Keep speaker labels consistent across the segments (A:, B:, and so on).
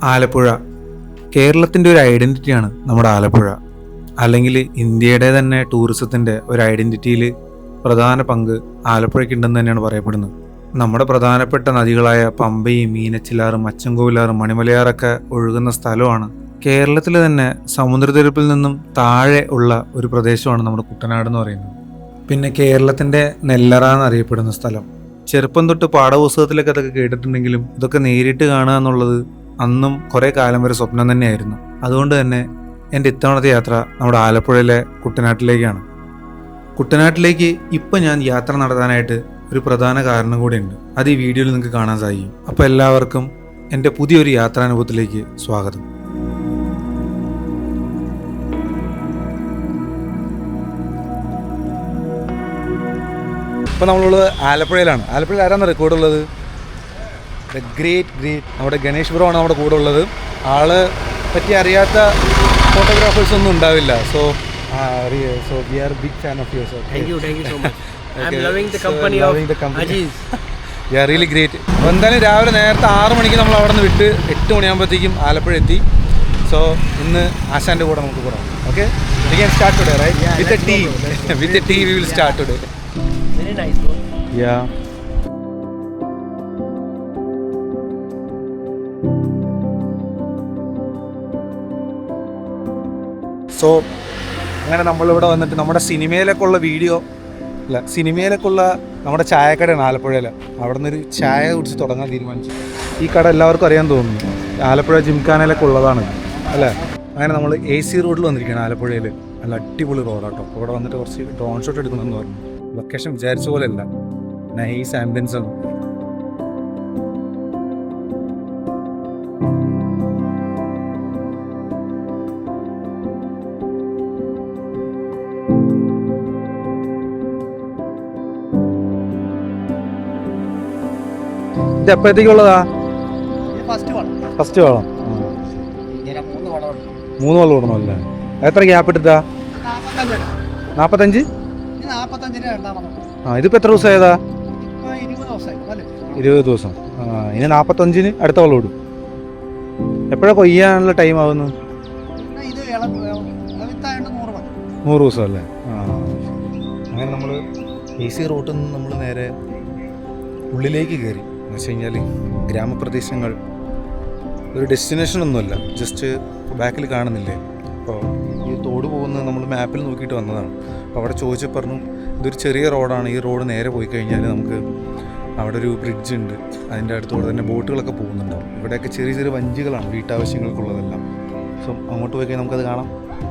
A: ആലപ്പുഴ കേരളത്തിൻ്റെ ഒരു ഐഡൻറ്റിറ്റിയാണ് നമ്മുടെ ആലപ്പുഴ. അല്ലെങ്കിൽ ഇന്ത്യയുടെ തന്നെ ടൂറിസത്തിൻ്റെ ഒരു ഐഡൻറ്റിറ്റിയിൽ പ്രധാന പങ്ക് ആലപ്പുഴയ്ക്കുണ്ടെന്ന് തന്നെയാണ് പറയപ്പെടുന്നത്. നമ്മുടെ പ്രധാനപ്പെട്ട നദികളായ പമ്പയും മീനച്ചിലാറും അച്ചൻകോവിലാറും മണിമലയാറൊക്കെ ഒഴുകുന്ന സ്ഥലമാണ്. കേരളത്തിൽ തന്നെ സമുദ്രനിരപ്പിൽ നിന്നും താഴെ ഉള്ള ഒരു പ്രദേശമാണ് നമ്മുടെ കുട്ടനാട് എന്ന് പറയുന്നത്. പിന്നെ കേരളത്തിൻ്റെ നെല്ലറ എന്നറിയപ്പെടുന്ന സ്ഥലം. ചെറുപ്പം തൊട്ട് പാഠപുസ്തകത്തിലൊക്കെ അതൊക്കെ കേട്ടിട്ടുണ്ടെങ്കിലും ഇതൊക്കെ നേരിട്ട് കാണുക എന്നുള്ളത് അന്നും കുറേ കാലം വരെ സ്വപ്നം തന്നെയായിരുന്നു. അതുകൊണ്ട് തന്നെ എൻ്റെ ഇത്തവണത്തെ യാത്ര നമ്മുടെ ആലപ്പുഴയിലെ കുട്ടനാട്ടിലേക്കാണ്. കുട്ടനാട്ടിലേക്ക് ഇപ്പം ഞാൻ യാത്ര നടത്താനായിട്ട് ഒരു പ്രധാന കാരണം കൂടിയുണ്ട്. അത് ഈ വീഡിയോയിൽ നിങ്ങൾക്ക് കാണാൻ സാധിക്കും. അപ്പോൾ എല്ലാവർക്കും എൻ്റെ പുതിയൊരു യാത്രാനുഭവത്തിലേക്ക് സ്വാഗതം. ഇപ്പോൾ നമ്മളുള്ളത് ആലപ്പുഴയിലാണ്. ആലപ്പുഴയിൽ ആരാണ് റെക്കോർഡുള്ളത്? ദ ഗ്രേറ്റ് നമ്മുടെ ഗണേഷ് ബ്രോ ആണ് നമ്മുടെ കൂടെ ഉള്ളത്. ആള് പറ്റി അറിയാത്ത ഫോട്ടോഗ്രാഫേഴ്സ് ഒന്നും ഉണ്ടാവില്ല. So we are big fan of your.
B: Thank you so much. I'm loving the company of Aziz.
A: Yeah, really great. അപ്പോൾ എന്തായാലും രാവിലെ നേരത്തെ 6 മണിക്ക് നമ്മൾ അവിടെ നിന്ന് വിട്ട് 8 മണിയാകുമ്പോഴത്തേക്കും ആലപ്പുഴ എത്തി. സോ ഇന്ന് ആശാൻ്റെ കൂടെ നമുക്ക് പോകാം. Okay, we can start today, right?
B: Yeah,
A: with the tea. With the tea we will start today.
B: Very nice, bro.
A: Yeah. So അങ്ങനെ നമ്മളിവിടെ വന്നിട്ട് നമ്മുടെ സിനിമയിലേക്കുള്ള നമ്മുടെ ചായക്കടയാണ് ആലപ്പുഴയിൽ. അവിടെ നിന്നൊരു ചായ കുടിച്ച് തുടങ്ങാൻ തീരുമാനിച്ചു. ഈ കട എല്ലാവർക്കും അറിയാൻ തോന്നുന്നു. ആലപ്പുഴ ജിംഖാനയിലൊക്കെ ഉള്ളതാണ് അല്ലേ. അങ്ങനെ നമ്മൾ AC റോഡിൽ വന്നിരിക്കുകയാണ് ആലപ്പുഴയിൽ. നല്ല അടിപൊളി റോഡാട്ടോ. ഇവിടെ വന്നിട്ട് കുറച്ച് ഡ്രോൺ ഷോട്ട് എടുക്കണമെന്ന് പറഞ്ഞു. ലൊക്കേഷൻ വിചാരിച്ച പോലെ അല്ല, നൈസ് ആംബിയൻസ് ആണ്. ഇത് എപ്പോഴത്തേക്കുള്ളതാ? ഫസ്റ്റ് വളം. 3 വളം ഇടണമല്ലേ? എത്ര ഗ്യാപ്പ് എടുത്താ? 45. ഇതിപ്പോ എത്ര ദിവസം ആയതാ? 20 ദിവസം. ഇനി 45 അടുത്ത വളം ഇടും. എപ്പോഴാണ് കൊയ്യാനുള്ള ടൈം ആവുന്നത്? 100 ദിവസം അല്ലേ? അങ്ങനെ നമ്മൾ AC റോട്ടിൽ നിന്ന് നമ്മൾ നേരെ ഉള്ളിലേക്ക് കയറി. എന്ന് വെച്ച് കഴിഞ്ഞാൽ ഗ്രാമപ്രദേശങ്ങൾ ഒരു ഡെസ്റ്റിനേഷൻ ഒന്നുമല്ല, ജസ്റ്റ് ബാക്കിൽ കാണുന്നില്ലേ. അപ്പോൾ ഈ തോട് പോകുന്നത് നമ്മൾ മാപ്പിൽ നോക്കിയിട്ട് വന്നതാണ്. അപ്പോൾ അവിടെ ചോദിച്ചു പറഞ്ഞു ഇതൊരു ചെറിയ റോഡാണ്. ഈ റോഡ് നേരെ പോയി കഴിഞ്ഞാൽ നമുക്ക് അവിടെ ഒരു ബ്രിഡ്ജ് ഉണ്ട്. അതിൻ്റെ അടുത്തോടെ തന്നെ ബോട്ടുകളൊക്കെ പോകുന്നുണ്ടാവും. ഇവിടെയൊക്കെ ചെറിയ ചെറിയ വഞ്ചികളാണ് വീട്ടാവശ്യങ്ങൾക്കുള്ളതെല്ലാം. സോ അങ്ങോട്ട് പോയി കഴിഞ്ഞാൽ നമുക്കത് കാണാം.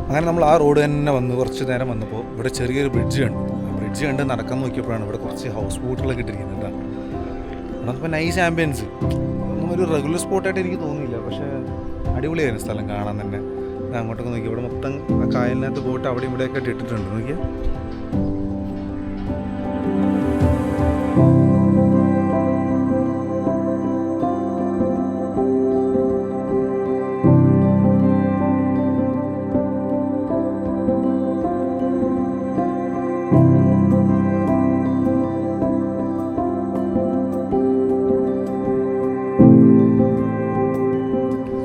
A: അങ്ങനെ നമ്മൾ ആ റോഡ് തന്നെ വന്ന് കുറച്ച് നേരം വന്നപ്പോൾ ഇവിടെ ചെറിയൊരു ബ്രിഡ്ജ് കണ്ടു. ആ ബ്രിഡ്ജ് കണ്ട് നടക്കാൻ നോക്കിയപ്പോഴാണ് ഇവിടെ കുറച്ച് ഹൗസ് ബോട്ടുകളൊക്കെ ഇട്ടിരിക്കുന്നുണ്ട്. അതപ്പോൾ നൈസ് ആംബിയൻസ്. ഒന്നും ഒരു റെഗുലർ സ്പോട്ടായിട്ട് എനിക്ക് തോന്നിയില്ല, പക്ഷേ അടിപൊളിയായിരുന്നു സ്ഥലം കാണാൻ തന്നെ. അങ്ങോട്ടൊക്കെ നോക്കി ഇവിടെ മൊത്തം ആ കായലിനകത്ത് ബോട്ട് അവിടെ ഇവിടെയൊക്കെ ഇട്ടിട്ടുണ്ട്. നോക്കിയാൽ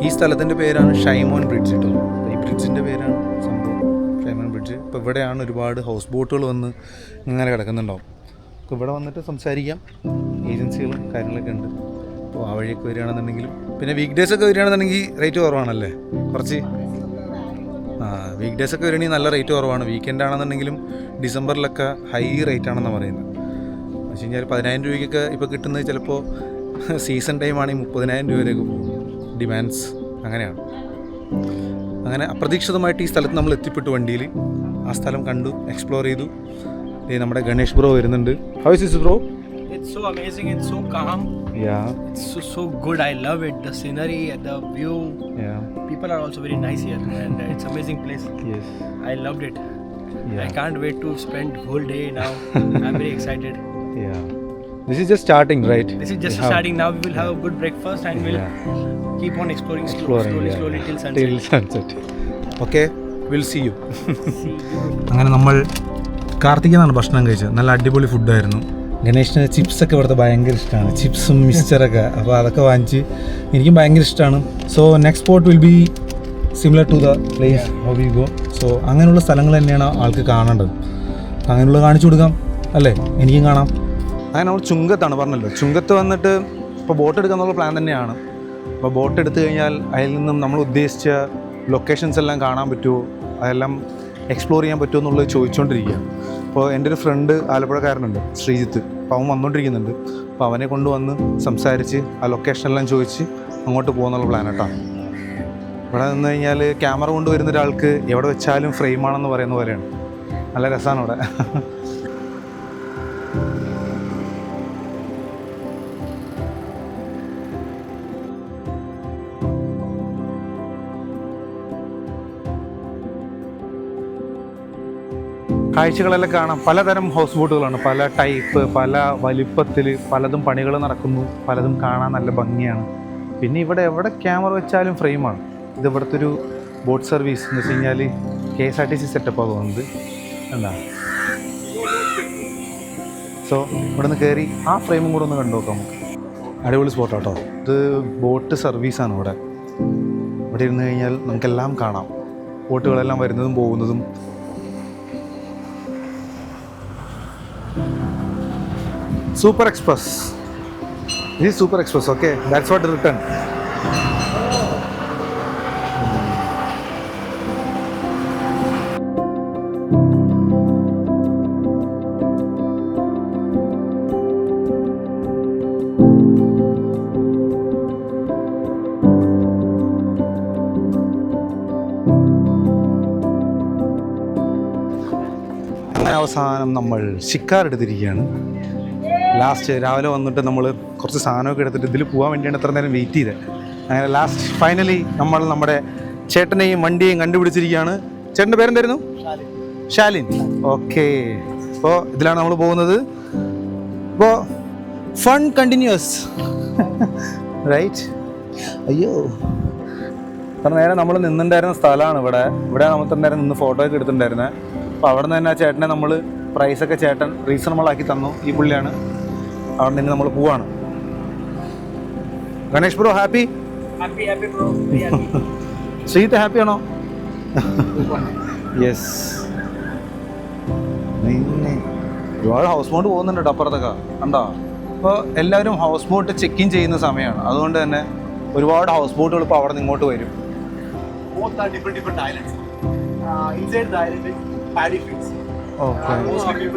A: ഈ സ്ഥലത്തിൻ്റെ പേരാണ് ഷൈമോൻ ബ്രിഡ്ജ് കേട്ടോ. ഈ ബ്രിഡ്ജിൻ്റെ പേരാണ് സംഭവം ഷൈമോൻ ബ്രിഡ്ജ്. ഇപ്പോൾ ഇവിടെയാണ് ഒരുപാട് ഹൗസ് ബോട്ടുകൾ വന്ന് ഇങ്ങനെ കിടക്കുന്നുണ്ടാവും. അപ്പോൾ ഇവിടെ വന്നിട്ട് സംസാരിക്കാം. ഏജൻസികളും കാര്യങ്ങളൊക്കെ ഉണ്ട്. അപ്പോൾ ആ വഴിയൊക്കെ വരികയാണെന്നുണ്ടെങ്കിലും പിന്നെ വീക്ക് ഡേയ്സൊക്കെ വരികയാണെന്നുണ്ടെങ്കിൽ റേറ്റ് കുറവാണല്ലേ കുറച്ച്. വീക്ക് ഡേയ്സൊക്കെ വരികയാണെങ്കിൽ നല്ല റേറ്റ് കുറവാണ്. വീക്കെൻഡ് ആണെന്നുണ്ടെങ്കിലും ഡിസംബറിലൊക്കെ ഹൈ റേറ്റ് ആണെന്നാണ് പറയുന്നത്. എന്ന് വെച്ച് കഴിഞ്ഞാൽ 10,000 രൂപയ്ക്കൊക്കെ ഇപ്പോൾ കിട്ടുന്നത് ചിലപ്പോൾ സീസൺ ടൈം ആണെങ്കിൽ 30,000 രൂപ വരെയൊക്കെ പോകും. ഡിമാൻഡ്സ് അങ്ങനെയാണ്. അങ്ങനെ അപ്രതീക്ഷിതമായിട്ട് ഈ സ്ഥലത്ത് നമ്മൾ എത്തിപ്പെട്ടു വണ്ടിയിൽ. ആ സ്ഥലം കണ്ടു, എക്സ്പ്ലോർ ചെയ്തു. നമ്മുടെ ഗണേഷ് ബ്രോ വരുന്നുണ്ട്. How is this bro?
B: It's so amazing, it's so calm.
A: Yeah.
B: It's so good. I love it. The scenery, the view.
A: Yeah.
B: People are also very nice here, and it's amazing place.
A: Yes.
B: I loved it.
A: Yeah.
B: I can't wait to spend whole day now. I'm very excited.
A: Yeah. This is just starting, right?
B: This is just starting. Now we will have a good breakfast and we'll keep on exploring slowly till sunset.
A: Till sunset. Okay, we'll see you.
B: See you.
A: അങ്ങനെ നമ്മൾ കാർത്തികനാണ് ഭക്ഷണം കഴിച്ചത്. നല്ല അടിപൊളി ഫുഡായിരുന്നു. ഗണേഷിന് ചിപ്സൊക്കെ ഇവിടുത്തെ ഭയങ്കര ഇഷ്ടമാണ്, ചിപ്സും മിക്സ്ചറൊക്കെ. അപ്പോൾ അതൊക്കെ വാങ്ങിച്ച് എനിക്കും ഭയങ്കര ഇഷ്ടമാണ്. So next spot will be similar to the place how we go. So അങ്ങനെയുള്ള സ്ഥലങ്ങൾ തന്നെയാണ് ആൾക്ക് കാണേണ്ടത്. അങ്ങനെയുള്ള കാണിച്ചു കൊടുക്കാം അല്ലേ, എനിക്കും കാണാം. അങ്ങനെ നമ്മൾ ചുങ്കത്താണ് പറഞ്ഞല്ലോ. ചുങ്കത്ത് വന്നിട്ട് ഇപ്പോൾ ബോട്ട് എടുക്കാന്നുള്ള പ്ലാൻ തന്നെയാണ്. അപ്പോൾ ബോട്ട് എടുത്തു കഴിഞ്ഞാൽ അതിൽ നിന്നും നമ്മൾ ഉദ്ദേശിച്ച ലൊക്കേഷൻസ് എല്ലാം കാണാൻ പറ്റുമോ, അതെല്ലാം എക്സ്പ്ലോർ ചെയ്യാൻ പറ്റുമോ എന്നുള്ളത് ചോദിച്ചുകൊണ്ടിരിക്കുകയാണ്. അപ്പോൾ എൻ്റെ ഒരു ഫ്രണ്ട് ആലപ്പുഴക്കാരനുണ്ട്, ശ്രീജിത്ത്. അപ്പോൾ അവൻ വന്നുകൊണ്ടിരിക്കുന്നുണ്ട്. അപ്പോൾ അവനെ കൊണ്ടുവന്ന് സംസാരിച്ച് ആ ലൊക്കേഷനെല്ലാം ചോദിച്ച് അങ്ങോട്ട് പോകുന്നുള്ള പ്ലാൻ കേട്ടോ. ഇവിടെ നിന്ന് കഴിഞ്ഞാൽ ക്യാമറ കൊണ്ടുവരുന്ന ഒരാൾക്ക് എവിടെ വെച്ചാലും ഫ്രെയിമാണെന്ന് പറയുന്ന പോലെയാണ്. നല്ല രസമാണ് ഇവിടെ. കാഴ്ചകളെല്ലാം കാണാം. പലതരം ഹൗസ് ബോട്ടുകളാണ്, പല ടൈപ്പ്, പല വലിപ്പത്തിൽ, പലതും പണികൾ നടക്കുന്നു, പലതും കാണാൻ നല്ല ഭംഗിയാണ്. പിന്നെ ഇവിടെ എവിടെ ക്യാമറ വെച്ചാലും ഫ്രെയിമാണ്. ഇത് ഇവിടുത്തെ ഒരു ബോട്ട് സർവീസ് എന്ന് വെച്ച് കഴിഞ്ഞാൽ KSRTC സെറ്റപ്പാണ് തോന്നുന്നത്. എന്താ സോ ഇവിടെ നിന്ന് കയറി ആ ഫ്രെയിമും കൂടെ ഒന്ന് കണ്ടു നോക്കാം നമുക്ക്. അടിപൊളി സ്പോട്ടാട്ടോ ഇത്. ബോട്ട് സർവീസാണ് ഇവിടെ. ഇവിടെ ഇരുന്ന് കഴിഞ്ഞാൽ നമുക്കെല്ലാം കാണാം, ബോട്ടുകളെല്ലാം വരുന്നതും പോകുന്നതും. Super Express. This is Super Express, okay? That's what written. അവസാനം നമ്മൾ ഷിക്കാർ എടുത്തിരിക്കുകയാണ്. ലാസ്റ്റ് രാവിലെ വന്നിട്ട് നമ്മൾ കുറച്ച് സാധനമൊക്കെ എടുത്തിട്ട് ഇതിൽ പോകാൻ വേണ്ടിയാണ് എത്ര നേരം വെയിറ്റ് ചെയ്തത്. അങ്ങനെ ലാസ്റ്റ് ഫൈനലി നമ്മൾ നമ്മുടെ ചേട്ടനെയും വണ്ടിയെയും കണ്ടുപിടിച്ചിരിക്കുകയാണ്. ചേട്ടൻ്റെ പേരെന്തായിരുന്നു? ഷാലിൻ. ഓക്കെ, അപ്പോൾ ഇതിലാണ് നമ്മൾ പോകുന്നത്. അപ്പോൾ ഫൺ കണ്ടിന്യൂസ് റൈറ്റ്. അയ്യോ, അത്ര നേരം നമ്മൾ നിന്നിട്ടുണ്ടായിരുന്ന സ്ഥലമാണ് ഇവിടെ. ഇവിടെ നമ്മൾ ഇത്ര നേരം നിന്ന് ഫോട്ടോ ഒക്കെ എടുത്തിട്ടുണ്ടായിരുന്നത്. അപ്പോൾ അവിടെ നിന്ന് തന്നെ ആ ചേട്ടനെ നമ്മൾ പ്രൈസൊക്കെ ചേട്ടൻ റീസണബിൾ ആക്കി തന്നു. ഈ പുള്ളിയാണ്. അവിടെ നിന്ന് നമ്മൾ പോവാണ്. Ganesh bro happy? Sreejith happy ആണോ? യെസ്. ഒരുപാട് ഹൗസ് ബോട്ട് പോകുന്നുണ്ട് കേട്ടോ അപ്പുറത്തൊക്കെ, കണ്ടോ? അപ്പോൾ എല്ലാവരും ഹൗസ് ബോട്ട് ചെക്ക് ഇൻ ചെയ്യുന്ന സമയമാണ്. അതുകൊണ്ട് തന്നെ ഒരുപാട് ഹൗസ് ബോട്ടുകൾ ഇപ്പോൾ അവിടെ നിന്ന് ഇങ്ങോട്ട് വരും.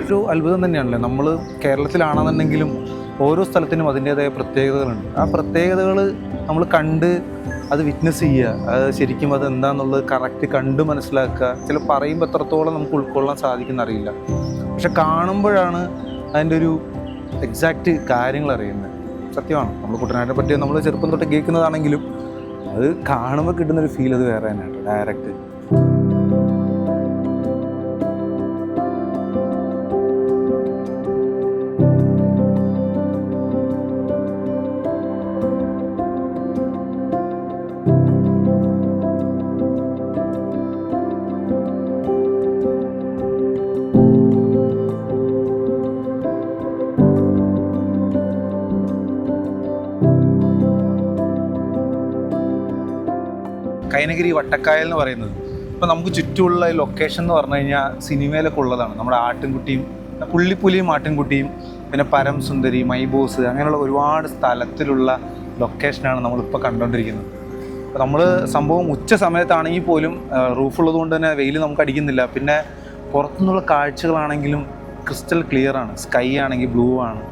A: ഒരു അത്ഭുതം തന്നെയാണല്ലേ. നമ്മൾ കേരളത്തിലാണെന്നുണ്ടെങ്കിലും ഓരോ സ്ഥലത്തിനും അതിൻ്റേതായ പ്രത്യേകതകളുണ്ട്. ആ പ്രത്യേകതകൾ നമ്മൾ കണ്ട് അത് വിറ്റ്നസ് ചെയ്യുക, അത് ശരിക്കും അത് എന്താണെന്നുള്ളത് കറക്റ്റ് കണ്ട് മനസ്സിലാക്കുക. ചില പറയുമ്പോൾ എത്രത്തോളം നമുക്ക് ഉൾക്കൊള്ളാൻ സാധിക്കുന്ന അറിയില്ല, പക്ഷെ കാണുമ്പോഴാണ് അതിൻ്റെ ഒരു എക്സാക്റ്റ് കാര്യങ്ങൾ അറിയുന്നത്. സത്യമാണ്. നമ്മൾ കുട്ടനാടിനെ പറ്റി നമ്മൾ ചെറുപ്പം തൊട്ട് കേൾക്കുന്നതാണെങ്കിലും അത് കാണുമ്പോൾ കിട്ടുന്നൊരു ഫീൽ അത് വേറെ തന്നെയാണ് ഡയറക്റ്റ്. കൈനഗിരി വട്ടക്കായൽ എന്ന് പറയുന്നത് ഇപ്പോൾ നമുക്ക് ചുറ്റുമുള്ള ലൊക്കേഷൻ എന്ന് പറഞ്ഞു കഴിഞ്ഞാൽ സിനിമയിലൊക്കെ ഉള്ളതാണ്. നമ്മുടെ ആട്ടിൻകുട്ടിയും, പുള്ളിപ്പുലിയും ആട്ടിൻകുട്ടിയും, പിന്നെ പരം സുന്ദരി, മൈബോസ്, അങ്ങനെയുള്ള ഒരുപാട് സ്ഥലത്തിലുള്ള ലൊക്കേഷനാണ് നമ്മളിപ്പോൾ കണ്ടുകൊണ്ടിരിക്കുന്നത്. അപ്പോൾ നമ്മൾ സംഭവം ഉച്ച സമയത്താണെങ്കിൽ പോലും റൂഫുള്ളത് കൊണ്ട് തന്നെ വെയിൽ നമുക്ക് അടിക്കുന്നില്ല. പിന്നെ പുറത്തുനിന്നുള്ള കാഴ്ചകളാണെങ്കിലും ക്രിസ്റ്റൽ ക്ലിയർ ആണ്. സ്കൈ ആണെങ്കിൽ ബ്ലൂ ആണ്.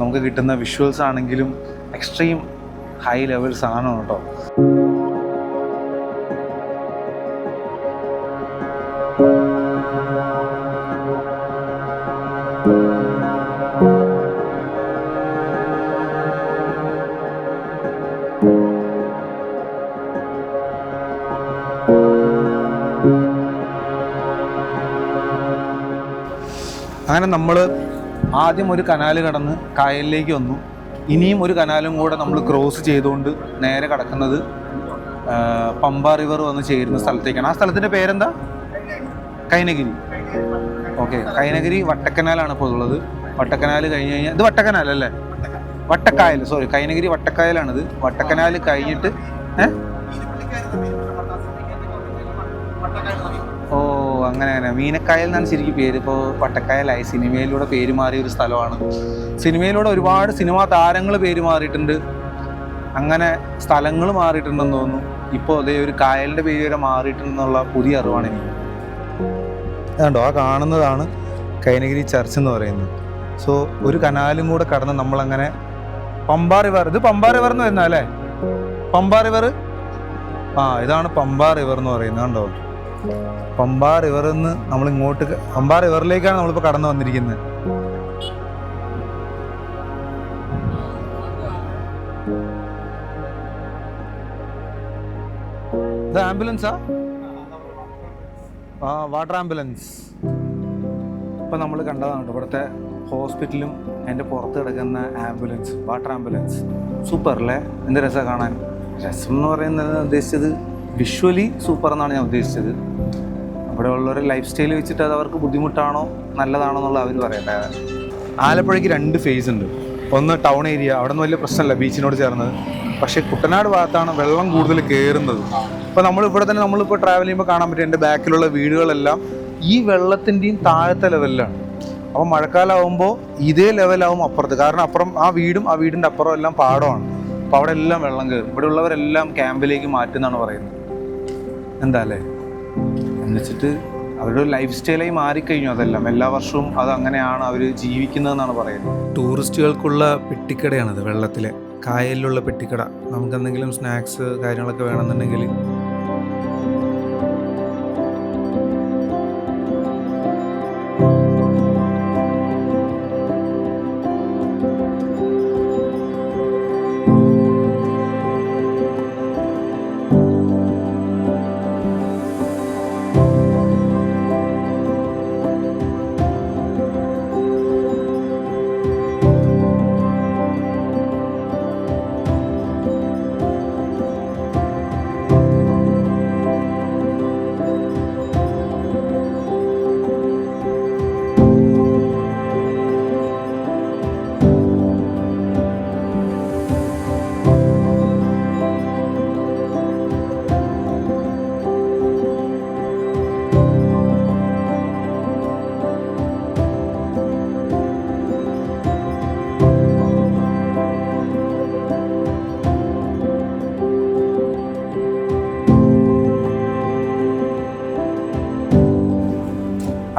A: നമുക്ക് കിട്ടുന്ന വിഷ്വൽസ് ആണെങ്കിലും എക്സ്ട്രീം ഹൈ ലെവൽ സാധനമാണ് കേട്ടോ. അങ്ങനെ നമ്മൾ ആദ്യം ഒരു കനാല് കടന്ന് കായലിലേക്ക് വന്നു. ഇനിയും ഒരു കനാലും കൂടെ നമ്മൾ ക്രോസ് ചെയ്തുകൊണ്ട് നേരെ കടക്കുന്നത് പമ്പ റിവർ വന്ന് ചേരുന്ന സ്ഥലത്തേക്കാണ്. ആ സ്ഥലത്തിൻ്റെ പേരെന്താ? കൈനഗിരി. ഓക്കെ, കൈനഗിരി വട്ടക്കനാലാണ് ഇപ്പോൾ ഉള്ളത്. വട്ടക്കനാൽ കഴിഞ്ഞ് കഴിഞ്ഞാൽ ഇത് വട്ടക്കനാലല്ലേ? വട്ടക്കായൽ, സോറി, കൈനഗിരി വട്ടക്കായലാണിത്. വട്ടക്കനാൽ കഴിഞ്ഞിട്ട് ഓ അങ്ങനെ മീനക്കായൽ എന്നാണ് ശരിക്കും പേര്. ഇപ്പോൾ വട്ടക്കായലായി. സിനിമയിലൂടെ പേര് മാറിയ ഒരു സ്ഥലമാണ്. സിനിമയിലൂടെ ഒരുപാട് സിനിമാ താരങ്ങൾ പേര് മാറിയിട്ടുണ്ട്, അങ്ങനെ സ്ഥലങ്ങൾ മാറിയിട്ടുണ്ടെന്ന് തോന്നുന്നു. ഇപ്പോൾ അതേ ഒരു കായലിൻ്റെ പേര് വരെ മാറിയിട്ടുണ്ടെന്നുള്ള പുതിയ അറിവാണ് എനിക്ക്. അതുകൊണ്ടോ ആ കാണുന്നതാണ് കൈനഗിരി ചർച്ച് എന്ന് പറയുന്നത്. സോ ഒരു കനാലും കൂടെ കടന്ന് നമ്മളങ്ങനെ പമ്പാ റിവർ, ഇത് പമ്പാ റിവർ എന്ന് വരുന്ന അല്ലേ? പമ്പാ റിവർ, ഇതാണ് പമ്പാ റിവർ എന്ന് പറയുന്നത്. കണ്ടോ, പമ്പാ റിവറിൽ നിന്ന് നമ്മൾ ഇങ്ങോട്ട് പമ്പാ റിവറിലേക്കാണ് നമ്മളിപ്പോൾ കടന്നു വന്നിരിക്കുന്നത്. ഇത് ആംബുലൻസാ? Water ambulance. ഇപ്പം നമ്മൾ കണ്ടതാണ് ഇവിടുത്തെ ഹോസ്പിറ്റലും അതിൻ്റെ പുറത്ത് കിടക്കുന്ന ആംബുലൻസ്, വാട്ടർ ആംബുലൻസ്. സൂപ്പർ അല്ലേ? എന്ത് രസമാണ് കാണാൻ. രസം എന്ന് പറയുന്നത് ഉദ്ദേശിച്ചത് വിഷ്വലി സൂപ്പർ എന്നാണ് ഞാൻ ഉദ്ദേശിച്ചത്. അവിടെ ഉള്ളവരുടെ ലൈഫ് സ്റ്റൈൽ വെച്ചിട്ട് അത് അവർക്ക് ബുദ്ധിമുട്ടാണോ നല്ലതാണോ എന്നുള്ള അവർ പറയട്ടെ. ആലപ്പുഴയ്ക്ക് 2 ഫേസ് ഉണ്ട്. ഒന്ന് ടൗൺ ഏരിയ, അവിടെ നിന്ന് വലിയ പ്രശ്നമല്ല, ബീച്ചിനോട് ചേർന്നത്. പക്ഷേ കുട്ടനാട് ഭാഗത്താണ് വെള്ളം കൂടുതൽ കയറുന്നത്. ഇപ്പോൾ നമ്മളിവിടെ തന്നെ നമ്മളിപ്പോൾ ട്രാവൽ ചെയ്യുമ്പോൾ കാണാൻ പറ്റും എൻ്റെ ബാക്കിലുള്ള വീടുകളെല്ലാം ഈ വെള്ളത്തിൻ്റെയും താഴത്തെ ലെവലിലാണ്. അപ്പോൾ മഴക്കാലമാകുമ്പോൾ ഇതേ ലെവലാവും അപ്പുറത്ത്. കാരണം അപ്പുറം ആ വീടും ആ വീടിൻ്റെ അപ്പുറം എല്ലാം പാടമാണ്. അപ്പോൾ അവിടെ എല്ലാം വെള്ളം കയറും. ഇവിടെ ഉള്ളവരെല്ലാം ക്യാമ്പിലേക്ക് മാറ്റുന്നതാണ് പറയുന്നത്. എന്താ അല്ലേ എന്നുവെച്ചിട്ട് അവരുടെ ലൈഫ് സ്റ്റൈലായി മാറിക്കഴിഞ്ഞു. അതെല്ലാം എല്ലാ വർഷവും അത് അങ്ങനെയാണ് അവർ ജീവിക്കുന്നതെന്നാണ് പറയുന്നത്. ടൂറിസ്റ്റുകൾക്കുള്ള പെട്ടിക്കടയാണിത്, വെള്ളത്തിലെ കായലിലുള്ള പെട്ടിക്കട. നമുക്ക് എന്തെങ്കിലും സ്നാക്സ് കാര്യങ്ങളൊക്കെ വേണമെന്നുണ്ടെങ്കിൽ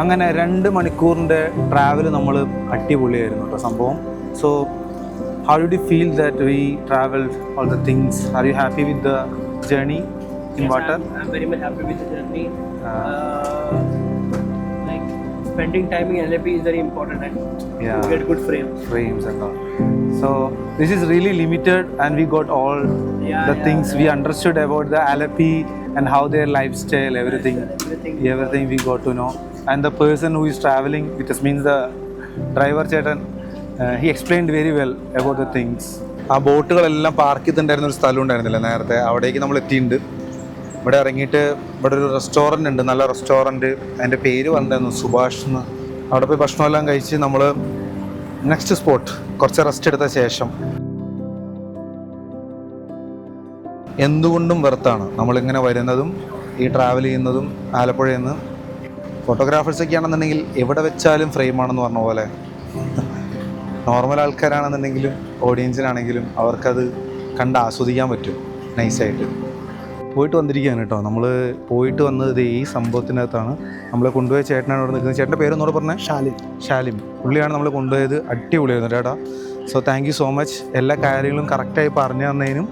A: അങ്ങനെ 2 മണിക്കൂറിൻ്റെ ട്രാവൽ നമ്മൾ അടിപൊളിയായിരുന്നു കേട്ടോ സംഭവം. So how did you feel that we travelled all the things? Are you happy with the journey in water?
B: I'm very much happy with the journey. Like spending time in LAP is very important and
A: Yeah.
B: to get good
A: Frames and all. So this is really limited and we got all the things we understood about the Alapi and how their lifestyle, everything we got to know. And the person who is traveling with us, means the driver ചേട്ടൻ, he explained very well about the things. ആ ബോട്ടുകളെല്ലാം park ചെയ്തിട്ടുണ്ടായിരുന്ന ഒരു സ്ഥലം ഉണ്ടായിരുന്നില്ല നേരത്തെ, അവിടേക്ക് നമ്മൾ എത്തിയിട്ടുണ്ട്. ഇവിടെ ഇറങ്ങിയിട്ട് ഇവിടെ ഒരു റെസ്റ്റോറൻറ്റ് ഉണ്ട്, നല്ല റെസ്റ്റോറൻറ്റ്. അതിൻ്റെ പേര് പറഞ്ഞിരുന്നു സുഭാഷ് എന്ന്. അവിടെ പോയി ഭക്ഷണമെല്ലാം കഴിച്ച് നമ്മൾ നെക്സ്റ്റ് സ്പോട്ട് കുറച്ച് റെസ്റ്റ് എടുത്ത ശേഷം. എന്തുകൊണ്ടും വെർത്താണ് നമ്മളിങ്ങനെ വരുന്നതും ഈ ട്രാവൽ ചെയ്യുന്നതും. ആലപ്പുഴയിൽ നിന്ന് ഫോട്ടോഗ്രാഫേഴ്സൊക്കെ ആണെന്നുണ്ടെങ്കിൽ എവിടെ വെച്ചാലും ഫ്രെയിമാണെന്ന് പറഞ്ഞ പോലെ, നോർമൽ ആൾക്കാരാണെന്നുണ്ടെങ്കിലും ഓഡിയൻസിനാണെങ്കിലും അവർക്കത് കണ്ട് ആസ്വദിക്കാൻ പറ്റും നൈസായിട്ട്. പോയിട്ട് വന്നിരിക്കുകയാണ് കേട്ടോ. നമ്മൾ പോയിട്ട് വന്നത് ഈ സംഭവത്തിനകത്താണ്. നമ്മളെ കൊണ്ടുപോയ ചേട്ടനാണ് ഇവിടെ നിൽക്കുന്നത്. ചേട്ടൻ്റെ പേരൊന്നുകൂടെ പറഞ്ഞാൽ? ഷാലിം. പുള്ളിയാണ് നമ്മൾ കൊണ്ടുപോയത്. അടിപൊളിയായിരുന്നു ചേട്ടാ. So thank you so much. എല്ലാ കാര്യങ്ങളും കറക്റ്റായി പറഞ്ഞു തന്നതിനും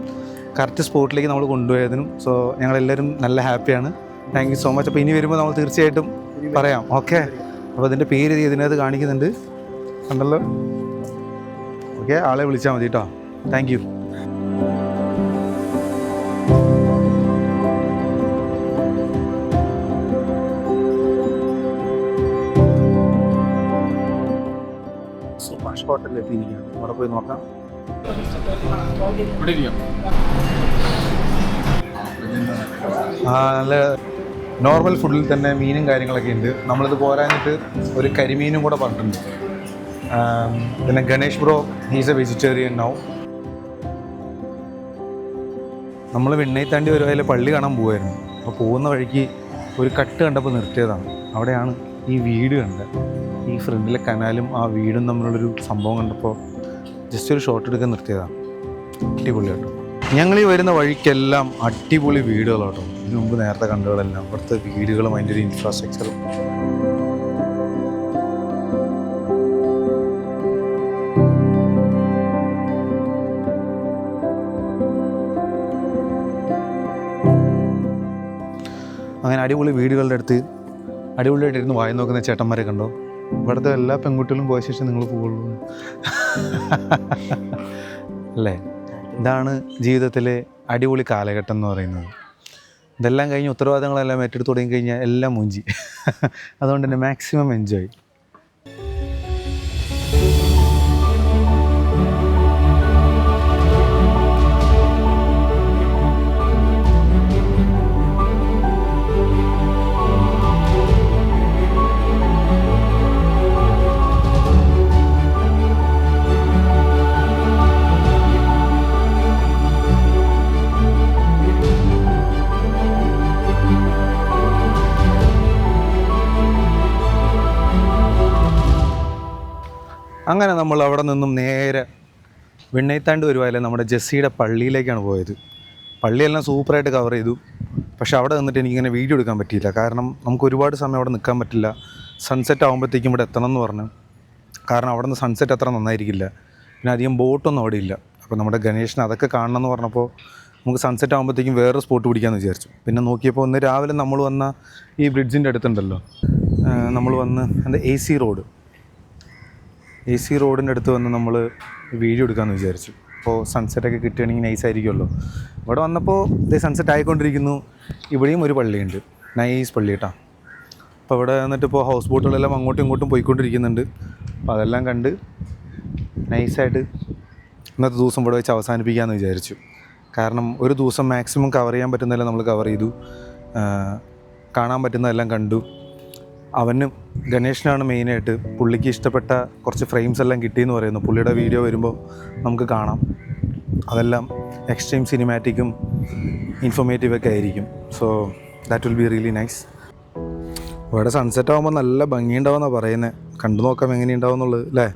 A: കറക്റ്റ് സ്പോട്ടിലേക്ക് നമ്മൾ കൊണ്ടുപോയതിനും. സോ ഞങ്ങളെല്ലാവരും നല്ല ഹാപ്പിയാണ്. Thank you so much. അപ്പോൾ ഇനി വരുമ്പോൾ നമ്മൾ തീർച്ചയായിട്ടും പറയാം. ഓക്കെ, അപ്പോൾ അതിൻ്റെ പേര് ഇതിനകത്ത് കാണിക്കുന്നുണ്ട്, കണ്ടല്ലോ. ഓക്കെ, ആളെ വിളിച്ചാൽ മതി കേട്ടോ. Thank you. സുഭാഷ് ഹോട്ടലിൽ എത്തിയിരിക്കുകയാണ്. അവിടെ പോയി നോക്കാം. നല്ല നോർമൽ ഫുഡിൽ തന്നെ മീനും കാര്യങ്ങളൊക്കെ ഉണ്ട്. നമ്മളിത് പോരാഞ്ഞിട്ട് ഒരു കരിമീനും കൂടെ പറഞ്ഞിട്ടുണ്ട്. പിന്നെ Ganesh bro he's A vegetarian now. നമ്മൾ വെണ്ണൈത്താണ്ടി വരുവായാൽ പള്ളി കാണാൻ പോകുമായിരുന്നു. അപ്പോൾ പോകുന്ന വഴിക്ക് ഒരു കട്ട് കണ്ടപ്പോൾ നിർത്തിയതാണ്. അവിടെയാണ് ഈ വീട് കണ്ടത്. ഈ ഫ്രണ്ടിലെ കനാലും ആ വീടും തമ്മിലുള്ളൊരു സംഭവം കണ്ടപ്പോൾ ജസ്റ്റ് ഒരു ഷോട്ട് എടുക്കാൻ നിർത്തിയതാണ്. അടിപൊളി കേട്ടോ. ഞങ്ങൾ ഈ വരുന്ന വഴിക്കെല്ലാം അടിപൊളി വീടുകളാട്ടോ. ഇതിനു മുമ്പ് നേരത്തെ കണ്ടതുകളെല്ലാം അവിടുത്തെ വീടുകളും അതിൻ്റെ ഒരു ഇൻഫ്രാസ്ട്രക്ചറും. അങ്ങനെ അടിപൊളി വീടുകളുടെ അടുത്ത് അടിപൊളിയായിട്ടിരുന്ന് വായി നോക്കുന്ന ചേട്ടന്മാരെ കണ്ടോ. ഇവിടുത്തെ എല്ലാ പെൺകുട്ടികളും പോയ ശേഷം നിങ്ങൾ പോവുള്ളൂ അല്ലേ? ഇതാണ് ജീവിതത്തിലെ അടിപൊളി കാലഘട്ടം എന്ന് പറയുന്നത്. ഇതെല്ലാം കഴിഞ്ഞ് ഉത്തരവാദിത്തങ്ങളെല്ലാം ഏറ്റെടുത്ത് തുടങ്ങി കഴിഞ്ഞാൽ എല്ലാം മൂഞ്ചി. അതുകൊണ്ട് തന്നെ മാക്സിമം എൻജോയ്. അങ്ങനെ നമ്മൾ അവിടെ നിന്നും നേരെ വെണ്ണൈത്താണ്ടി വരുവായാലും നമ്മുടെ ജെസ്സിയുടെ പള്ളിയിലേക്കാണ് പോയത്. പള്ളിയെല്ലാം സൂപ്പറായിട്ട് കവർ ചെയ്തു. പക്ഷേ അവിടെ നിന്നിട്ട് എനിക്കിങ്ങനെ വീഡിയോ എടുക്കാൻ പറ്റിയില്ല. കാരണം നമുക്ക് ഒരുപാട് സമയം അവിടെ നിൽക്കാൻ പറ്റില്ല. സൺസെറ്റ് ആകുമ്പോഴത്തേക്കും ഇവിടെ എത്തണം എന്ന് പറഞ്ഞു. കാരണം അവിടെ നിന്ന് സൺസെറ്റ് അത്ര നന്നായിരിക്കില്ല. പിന്നെ അധികം ബോട്ടൊന്നും അവിടെ ഇല്ല. അപ്പോൾ നമ്മുടെ ഗണേഷിന് അതൊക്കെ കാണണം എന്ന് പറഞ്ഞപ്പോൾ നമുക്ക് സൺസെറ്റ് ആകുമ്പോഴത്തേക്കും വേറെ സ്പോട്ട് പിടിക്കാമെന്ന് വിചാരിച്ചു. പിന്നെ നോക്കിയപ്പോൾ ഒന്ന് രാവിലെ നമ്മൾ വന്ന ഈ ബ്രിഡ്ജിൻ്റെ അടുത്തുണ്ടല്ലോ, നമ്മൾ വന്ന് എന്താ എ സി റോഡിൻ്റെ അടുത്ത് വന്ന് നമ്മൾ വീഡിയോ എടുക്കാമെന്ന് വിചാരിച്ചു. അപ്പോൾ സൺസെറ്റൊക്കെ കിട്ടുകയാണെങ്കിൽ നൈസായിരിക്കുമല്ലോ. ഇവിടെ വന്നപ്പോൾ ഇതേ സൺസെറ്റ് ആയിക്കൊണ്ടിരിക്കുന്നു. ഇവിടെയും ഒരു പള്ളിയുണ്ട്, നൈസ് പള്ളി കേട്ടോ. അപ്പോൾ ഇവിടെ വന്നിട്ട് ഇപ്പോൾ ഹൗസ് ബോട്ടുകളെല്ലാം അങ്ങോട്ടും ഇങ്ങോട്ടും പോയിക്കൊണ്ടിരിക്കുന്നുണ്ട്. അപ്പോൾ അതെല്ലാം കണ്ട് നൈസായിട്ട് ഇന്നത്തെ ദിവസം ഇവിടെ വെച്ച് അവസാനിപ്പിക്കാമെന്ന് വിചാരിച്ചു. കാരണം ഒരു ദിവസം മാക്സിമം കവർ ചെയ്യാൻ പറ്റുന്നതെല്ലാം നമ്മൾ കവർ ചെയ്തു, കാണാൻ പറ്റുന്നതെല്ലാം കണ്ടു. അവന് ഗണേഷിനാണ് മെയിനായിട്ട്. പുള്ളിക്ക് ഇഷ്ടപ്പെട്ട കുറച്ച് ഫ്രെയിംസ് എല്ലാം കിട്ടിയെന്ന് പറയുന്നു. പുള്ളിയുടെ വീഡിയോ വരുമ്പോൾ നമുക്ക് കാണാം. അതെല്ലാം എക്സ്ട്രീം സിനിമാറ്റിക്കും ഇൻഫോർമേറ്റീവൊക്കെ ആയിരിക്കും. So that will be really nice. ഇവിടെ സൺസെറ്റ് ആകുമ്പോൾ നല്ല ഭംഗിയുണ്ടാവുമെന്നാണ് പറയുന്നത്. കണ്ടു നോക്കാം എങ്ങനെയുണ്ടാവും എന്നുള്ളത് അല്ലേ?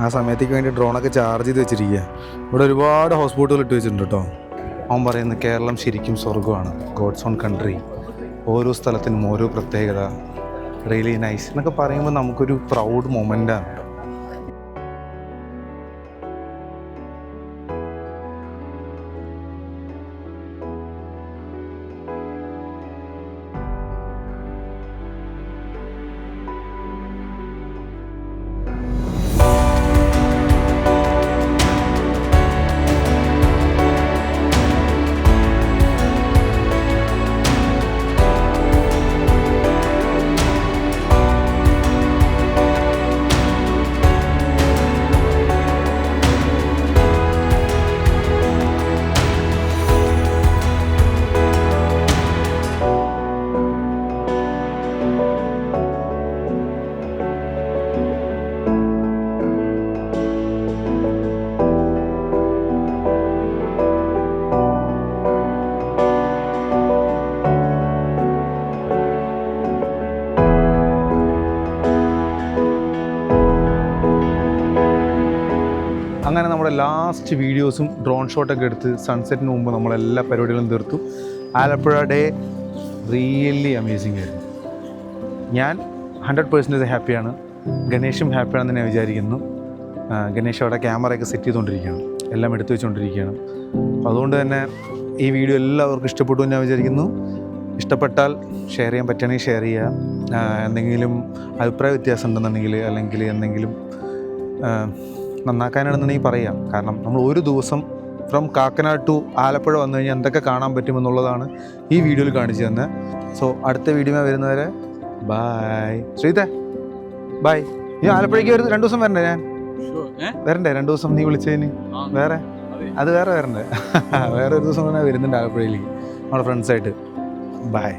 A: ആ സമയത്തേക്ക് വേണ്ടി ഡ്രോണൊക്കെ ചാർജ് ചെയ്ത് വെച്ചിരിക്കുക. ഇവിടെ ഒരുപാട് ഹൗസ് ബോട്ടുകൾ ഇട്ട് വെച്ചിട്ടുണ്ട് കേട്ടോ. അവൻ പറയുന്നത് കേരളം ശരിക്കും സ്വർഗ്ഗമാണ്, ഗോഡ്സ് ഓൺ കൺട്രി, ഓരോ സ്ഥലത്തിനും ഓരോ പ്രത്യേകത, റിയലി നൈസ് എന്നൊക്കെ പറയുമ്പോൾ നമുക്കൊരു പ്രൗഡ് മൊമെൻ്റാണ്. അങ്ങനെ നമ്മുടെ ലാസ്റ്റ് വീഡിയോസും ഡ്രോൺ ഷോട്ടൊക്കെ എടുത്ത് സൺസെറ്റിന് മുമ്പ് നമ്മളെല്ലാ പരിപാടികളും തീർത്തു. ആലപ്പുഴ ഡേ റിയലി അമേസിങ് ആയിരുന്നു. ഞാൻ 100% ഹാപ്പിയാണ്. ഗണേഷും ഹാപ്പിയാണെന്ന് ഞാൻ വിചാരിക്കുന്നു. ഗണേഷ് അവിടെ ക്യാമറയൊക്കെ സെറ്റ് ചെയ്തുകൊണ്ടിരിക്കുകയാണ്, എല്ലാം എടുത്തു വെച്ചുകൊണ്ടിരിക്കുകയാണ്. അപ്പോൾ അതുകൊണ്ട് തന്നെ ഈ വീഡിയോ എല്ലാവർക്കും ഇഷ്ടപ്പെട്ടു എന്ന് ഞാൻ വിചാരിക്കുന്നു. ഇഷ്ടപ്പെട്ടാൽ ഷെയർ ചെയ്യാൻ പറ്റുകയാണെങ്കിൽ ഷെയർ ചെയ്യുക. എന്തെങ്കിലും അഭിപ്രായ വ്യത്യാസം ഉണ്ടെന്നുണ്ടെങ്കിൽ അല്ലെങ്കിൽ എന്തെങ്കിലും നന്നാക്കാനാണെന്നുണ്ടെങ്കിൽ പറയാം. കാരണം നമ്മൾ ഒരു ദിവസം ഫ്രം കാക്കനാട് ടു ആലപ്പുഴ വന്നു കഴിഞ്ഞാൽ എന്തൊക്കെ കാണാൻ പറ്റുമെന്നുള്ളതാണ് ഈ വീഡിയോയിൽ കാണിച്ചു തന്നെ. സോ അടുത്ത വീഡിയോ വരുന്നവരെ ബൈ. ശ്രീതേ ബൈ. നീ ആലപ്പുഴയ്ക്ക് 2 ദിവസം വരണ്ടേ? ഞാൻ വരണ്ടേ 2 ദിവസം നീ വിളിച്ചതിന്? വേറെ അത് വേറെ വരണ്ടേ? വേറെ ഒരു ദിവസം വരുന്നുണ്ട് ആലപ്പുഴയിലേക്ക് നമ്മുടെ ഫ്രണ്ട്സായിട്ട്. ബൈ.